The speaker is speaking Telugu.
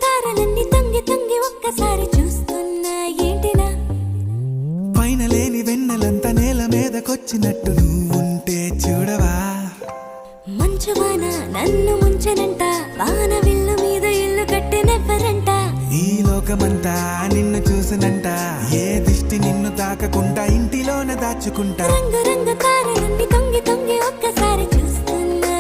తారలన్నీ తొంగి తొంగి ఒక్కసారి చూస్తున్నా ఏంటినా పైన లేని వెన్నెలంతా నేల మీదకొచ్చినట్టు నువ్వుంటే చూడవా మంచువాన నన్ను ముంచనంట వాన విల్లు మీద ఇల్లు కట్టెనెవ్వరంట ఈ లోకమంతా నిన్ను చూసినంట ఏ దిష్టి నిన్ను తాకకుండా ఇంటిలోన దాచుకుంటా రంగు రంగు తారలన్నీ తొంగి తొంగి ఒక్కసారి చూస్తున్నా